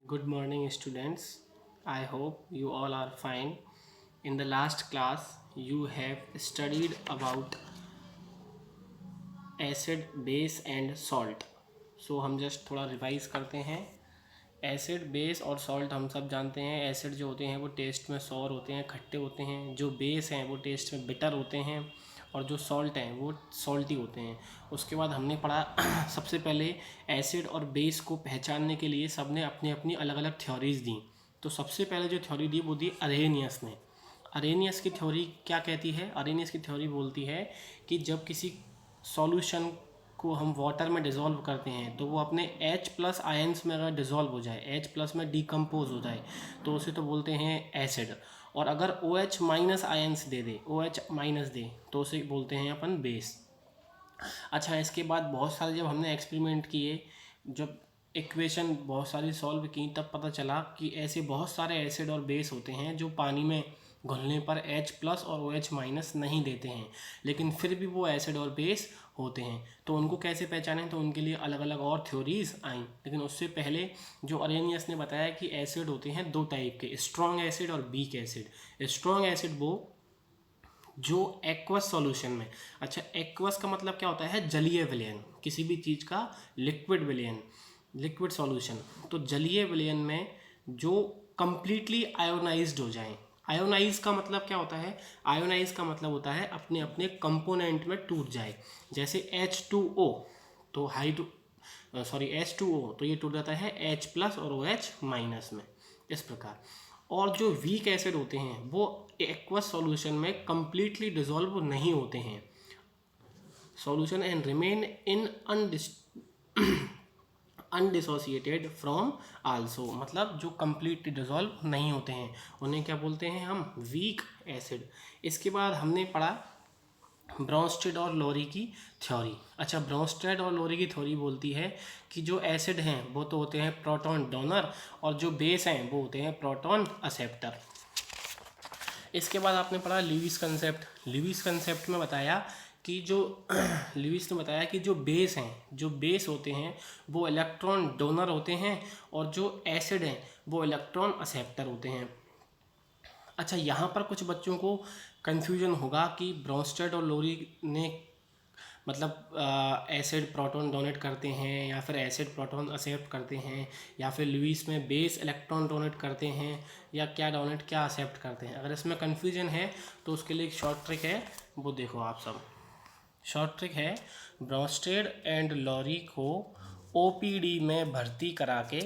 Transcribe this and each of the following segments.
Good morning, students. I hope you all are fine. In the last class, you have studied about acid, base and salt. So हम just थोड़ा revise करते हैं. Acid, base और salt हम सब जानते हैं. एसिड जो होते हैं वो टेस्ट में सौर होते हैं, खट्टे होते हैं. जो बेस हैं वो टेस्ट में बिटर होते हैं और जो सॉल्ट हैं वो सॉल्टी होते हैं. उसके बाद हमने पढ़ा सबसे पहले एसिड और बेस को पहचानने के लिए सबने अपनी अपनी अलग अलग थ्योरीज दी. तो सबसे पहले जो थ्योरी दी वो दी अरेनियस ने. अरेनियस की थ्योरी क्या कहती है? अरेनियस की थ्योरी बोलती है कि जब किसी सॉल्यूशन को हम वाटर में डिज़ोल्व करते हैं तो वो अपने H प्लस आयंस में अगर डिज़ोल्व हो जाए, H प्लस में डिकम्पोज हो जाए तो उसे तो बोलते हैं एसिड. और अगर OH माइनस आयंस दे दे, OH माइनस दे तो उसे बोलते हैं अपन बेस. अच्छा, इसके बाद बहुत सारे जब हमने एक्सपेरिमेंट किए, जब इक्वेशन बहुत सारी सॉल्व की, तब पता चला कि ऐसे बहुत सारे एसिड और बेस होते हैं जो पानी में घुलने पर H प्लस और OH माइनस नहीं देते हैं, लेकिन फिर भी वो एसिड और बेस होते हैं. तो उनको कैसे पहचानें? तो उनके लिए अलग अलग और थ्योरीज आई. लेकिन उससे पहले जो अरेनियस ने बताया कि एसिड होते हैं दो टाइप के, स्ट्रॉन्ग एसिड और वीक एसिड. स्ट्रॉन्ग एसिड वो जो एक्वस सॉल्यूशन में. अच्छा, एक्वस का मतलब क्या होता है? जलीय विलयन. किसी भी चीज़ का लिक्विड विलयन, लिक्विड सॉल्यूशन. तो जलीय विलयन में जो कंप्लीटली आयोनाइज्ड हो जाए. आयोनाइज का मतलब क्या होता है? आयोनाइज का मतलब होता है अपने अपने कंपोनेंट में टूट जाए. जैसे H2O, तो H2O तो ये टूट जाता है H प्लस और OH माइनस में, इस प्रकार. और जो वीक एसिड होते हैं वो एक्वस सॉल्यूशन में कंप्लीटली डिसॉल्व नहीं होते हैं solution and remain in undissociated from also. मतलब जो कंप्लीटली डिसॉल्व नहीं होते हैं उन्हें क्या बोलते हैं हम? Weak acid. इसके बाद हमने पढ़ा ब्रॉन्स्टेड और लोरी की थ्योरी. अच्छा, ब्रॉन्स्टेड और लोरी की थ्योरी बोलती है कि जो एसिड हैं वो तो होते हैं प्रोटॉन डोनर और जो बेस हैं वो होते हैं प्रोटॉन एक्सेप्टर. इसके बाद आपने पढ़ा ल्यूइस कंसेप्ट. ल्यूइस कंसेप्ट में बताया कि जो ल्यूइस ने बताया कि जो बेस हैं, जो बेस होते हैं वो इलेक्ट्रॉन डोनर होते हैं और जो एसिड हैं वो इलेक्ट्रॉन एक्सेप्टर होते हैं. अच्छा, यहाँ पर कुछ बच्चों को कन्फ्यूजन होगा कि ब्रॉन्स्टेड और लोरी ने मतलब एसिड प्रोटॉन डोनेट करते हैं या फिर एसिड प्रोटॉन एक्सेप्ट करते हैं, या फिर लुईस में बेस इलेक्ट्रॉन डोनेट करते हैं, या क्या डोनेट क्या एक्सेप्ट करते हैं. अगर इसमें कन्फ्यूजन है तो उसके लिए एक शॉर्ट ट्रिक है, वो देखो आप सब. शॉर्ट ट्रिक है, ब्रॉन्स्टेड एंड लॉरी को OPD में भर्ती करा के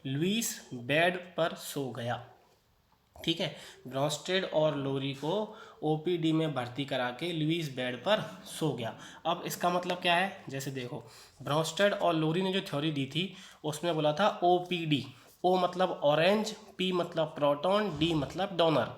लुईस बेड पर सो गया. ठीक है, ब्रॉन्स्टेड और लोरी को OPD में भर्ती करा के लुईस बेड पर सो गया. अब इसका मतलब क्या है? जैसे देखो, ब्रॉन्स्टेड और लोरी ने जो थ्योरी दी थी उसमें बोला था OPD. O मतलब ऑरेंज, P मतलब प्रोटॉन, D मतलब डोनर.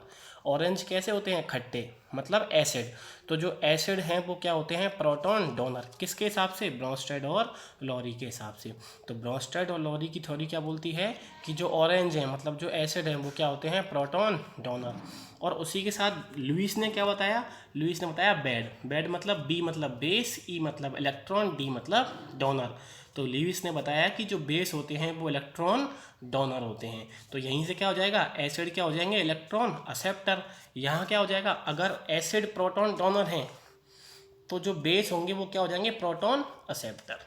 ऑरेंज कैसे होते हैं? खट्टे, मतलब एसिड. तो जो एसिड हैं वो क्या होते हैं? Proton donor. किसके हिसाब से? ब्रॉन्स्टेड और लॉरी के हिसाब से. तो ब्रॉन्स्टेड और लॉरी की थ्योरी क्या बोलती है कि जो ऑरेंज हैं मतलब जो एसिड हैं वो क्या होते हैं? Proton donor. और उसी के साथ लुईस ने क्या बताया? लुईस ने बताया बेड. बेड मतलब B मतलब बेस, E मतलब इलेक्ट्रॉन, D मतलब डोनर. तो लुईस ने बताया कि जो बेस होते हैं वो इलेक्ट्रॉन डोनर होते हैं. तो यहीं से क्या हो जाएगा? एसिड क्या हो जाएंगे? Electron acceptor. यहाँ क्या हो जाएगा? अगर एसिड प्रोटॉन डोनर हैं तो जो बेस होंगे वो क्या हो जाएंगे? Proton acceptor.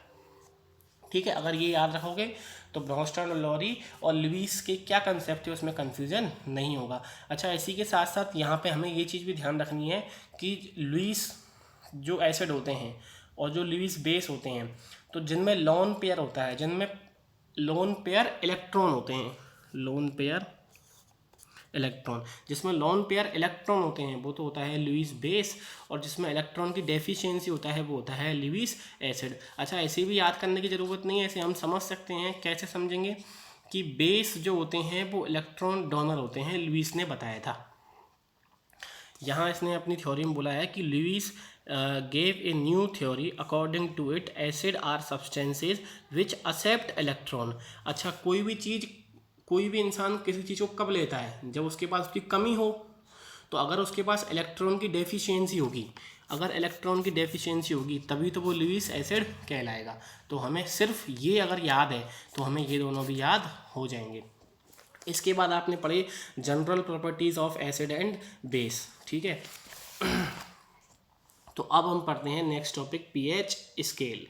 ठीक है, अगर ये याद रखोगे तो ब्रॉन्स्टेड और लॉरी और लुईस के क्या कंसेप्ट है उसमें कन्फ्यूजन नहीं होगा. अच्छा, इसी के साथ साथ यहाँ पे हमें ये चीज़ भी ध्यान रखनी है कि लुईस जो एसिड होते हैं और जो लुईस बेस होते हैं, तो जिनमें लोन पेयर होता है, जिनमें लोन पेयर इलेक्ट्रॉन होते हैं, लोन पेयर इलेक्ट्रॉन, जिसमें लोन पेयर इलेक्ट्रॉन होते हैं वो तो होता है लुईस बेस, और जिसमें इलेक्ट्रॉन की डेफिशिएंसी होता है वो होता है लुईस एसिड. अच्छा, ऐसे भी याद करने की ज़रूरत नहीं है, ऐसे हम समझ सकते हैं. कैसे समझेंगे? कि बेस जो होते हैं वो इलेक्ट्रॉन डोनर होते हैं, लुईस ने बताया था. यहाँ इसने अपनी थ्योरी में बोला है कि Lewis gave a new theory according to it acid are substances which accept electron. अच्छा, कोई भी इंसान किसी चीज़ को कब लेता है? जब उसके पास उसकी कमी हो. तो अगर उसके पास इलेक्ट्रॉन की डेफिशिएंसी होगी, अगर इलेक्ट्रॉन की डेफिशिएंसी होगी तभी तो वो लुईस एसिड कहलाएगा। तो हमें सिर्फ ये अगर याद है तो हमें ये दोनों भी याद हो जाएंगे। इसके बाद आपने पढ़े general properties of acid and base, ठीक है। तो अब हम पढ़ते हैं नेक्स्ट टॉपिक, पीएच स्केल।